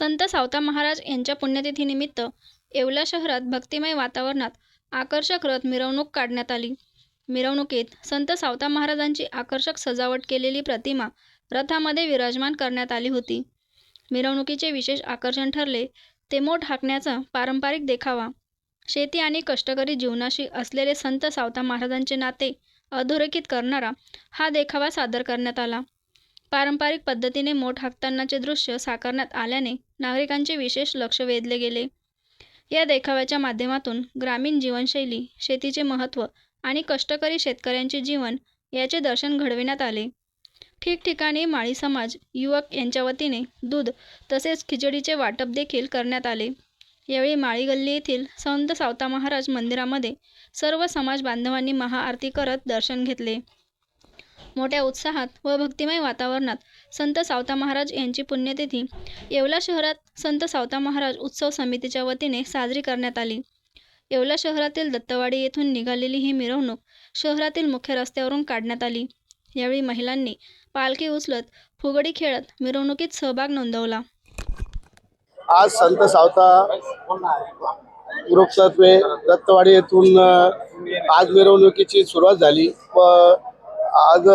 संत सावता महाराज यांच्या पुण्यतिथीनिमित्त येवला शहरात भक्तिमय वातावरणात आकर्षक रथ मिरवणूक काढण्यात आली. मिरवणुकीत संत सावता महाराजांची आकर्षक सजावट केलेली प्रतिमा रथामध्ये विराजमान करण्यात आली होती. मिरवणुकीचे विशेष आकर्षण ठरले ते मोठ हाकण्याचा पारंपरिक देखावा. शेती आणि कष्टकरी जीवनाशी असलेले संत सावता महाराजांचे नाते अधोरेखित करणारा हा देखावा सादर करण्यात आला. पारंपरिक पद्धतीने मोठ हाकतानाचे दृश्य साकारण्यात आल्याने नागरिकांचे विशेष लक्ष वेधले गेले. या देखाव्याच्या माध्यमातून ग्रामीण जीवनशैली, शेतीचे महत्त्व आणि कष्टकरी शेतकऱ्यांचे जीवन याचे दर्शन घडविण्यात आले. ठिकठिकाणी माळी समाज, युवक यांच्या वतीने दूध तसेच खिचडीचे वाटप देखील करण्यात आले. यावेळी माळी गल्ली येथील संत सावता महाराज मंदिरामध्ये सर्व समाज बांधवांनी महाआरती करत दर्शन घेतले. मोठ्या उत्साहात व भक्तिमय वातावरणात संत सावता महाराज यांची पुण्यतिथी येवला शहरात संत सावता महाराज उत्सव समितीच्या वतीने साजरी करण्यात आली. येवला शहरातील दत्तवाडी येथून निघालेली ही मिरवणूक शहरातील मुख्य रस्त्यावरून काढण्यात आली. यावेळी महिलांनी पालखी उचलत फुगडी खेळत मिरवणुकीत सहभाग नोंदवला. आज संत सावता ग्रुपतर्फे दत्तवाडी येथून आज मिरवणुकीची सुरुवात झाली व आज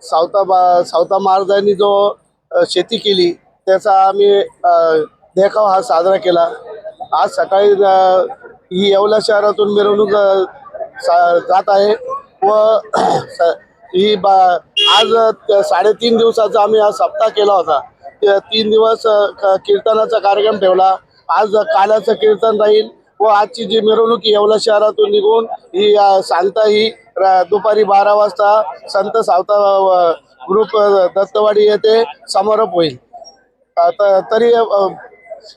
सावता महाराजांनी जो शेती केली त्याचा आम्ही देखावा हा साजरा केला. आज सकाळी ही येवला शहरातून मिरवणूक जात आहे व ही आज 3.5 दिवसाचा आम्ही हा सप्ताह केला होता. 3 दिवस कीर्तनाचा कार्यक्रम ठेवला. आज काल्याचं कीर्तन राहील व आजची जी मिरवणूक येवला शहरातून निघून ही सांगता ही दुपारी 12 वाजता संत सावता ग्रुप दत्तवाडी येथे समारोप होईल. तरी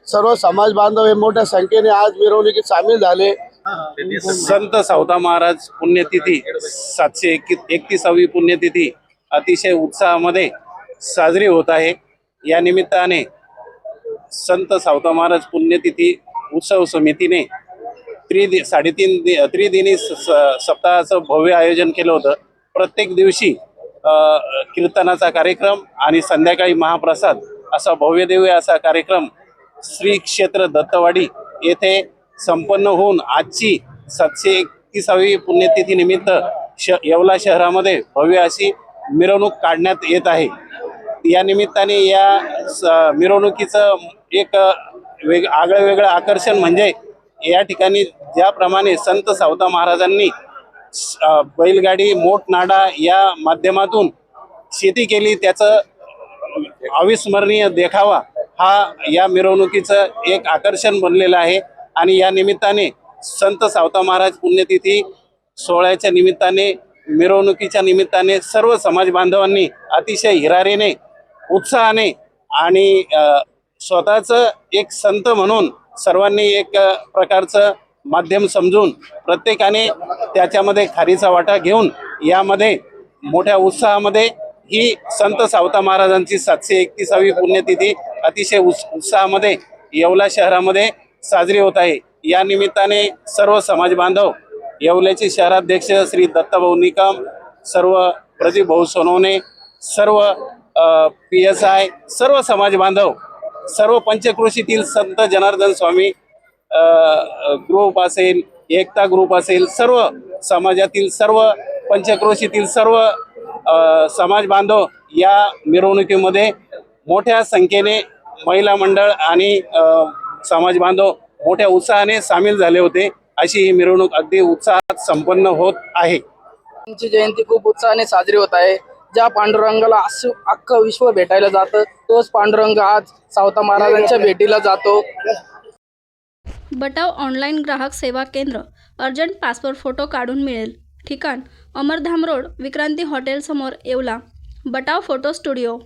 सर्व समाज बांधव हे मोठ्या संख्येने आज मिरवणुकीत सामील झाले. संत सावता महाराज पुण्यतिथी 731वी पुण्यतिथी अतिशय उत्साहामध्ये साजरी होत आहे. या निमित्ताने संत सावता महाराज पुण्यतिथी उत्सव समितीने त्रिदिनी सप्ताहाचं भव्य आयोजन केलं होतं. प्रत्येक दिवशी कीर्तनाचा कार्यक्रम आणि संध्याकाळी महाप्रसाद असा भव्यदिव्य असा कार्यक्रम श्री क्षेत्र दत्तवाडी येथे संपन्न होऊन आजची 731वी पुण्यतिथी निमित्त येवला शहरामध्ये भव्य अशी मिरवणूक काढण्यात येत आहे. या निमित्ताने या मिरवणुकीचं एक आगळं वेगळं आकर्षण म्हणजे या ठिकाणी ज्याप्रमाणे संत सावता महाराजांनी बैलगाडी, मोठनाडा या माध्यमातून शेती केली त्याचं अविस्मरणीय देखावा हा या मिरवणुकीचं एक आकर्षण बनलेलं आहे. आणि या निमित्ताने संत सावता महाराज पुण्यतिथी सोहळ्याच्या निमित्ताने, मिरवणुकीच्या निमित्ताने सर्व समाज बांधवांनी अतिशय हिरारीने, उत्साहाने आणि स्वतःचं एक संत म्हणून सर्वांनी एक प्रकारचं माध्यम समजून प्रत्येकाने त्याच्यामध्ये खारीचा वाटा घेऊन यामध्ये मोठ्या उत्साहामध्ये ही संत सावता महाराजांची 731वी पुण्यतिथी अतिशय उत्साहामध्ये येवला शहरामध्ये साजरी होत आहे. या निमित्ताने सर्व समाज बांधव, येवल्याचे शहराध्यक्ष श्री दत्ताभाऊ निकम, सर्व प्रदीप भाऊ सोनवणे, सर्व PSI, सर्व समाज बांधव, सर्व पंचक्रोशीतील संत जनार्दन स्वामी ग्रुप असेल, एकता ग्रुप असेल, सर्व समाजातील, सर्व पंचक्रोशीतील सर्व समाज बांधव या मिरवणुकीमध्ये मोठ्या संख्येने महिला मंडळ आणि समाज बांधव मोठ्या उत्साहाने सामील झाले होते. अशी ही मिरवणूक अगदी उत्साहात संपन्न होत आहे. त्यांची जयंती खूप उत्साहाने साजरी होत आहे. ज्या पांडुरंगाला अख्खं विश्व भेटायला जातं तोच पांडुरंग आज सावता महाराजांच्या भेटीला जातो. बटाव ऑनलाईन ग्राहक सेवा केंद्र. अर्जंट पासपोर्ट फोटो काढून मिळेल. ठिकाण अमरधाम रोड, विक्रांती हॉटेल समोर, येवला. बटाव photo studio.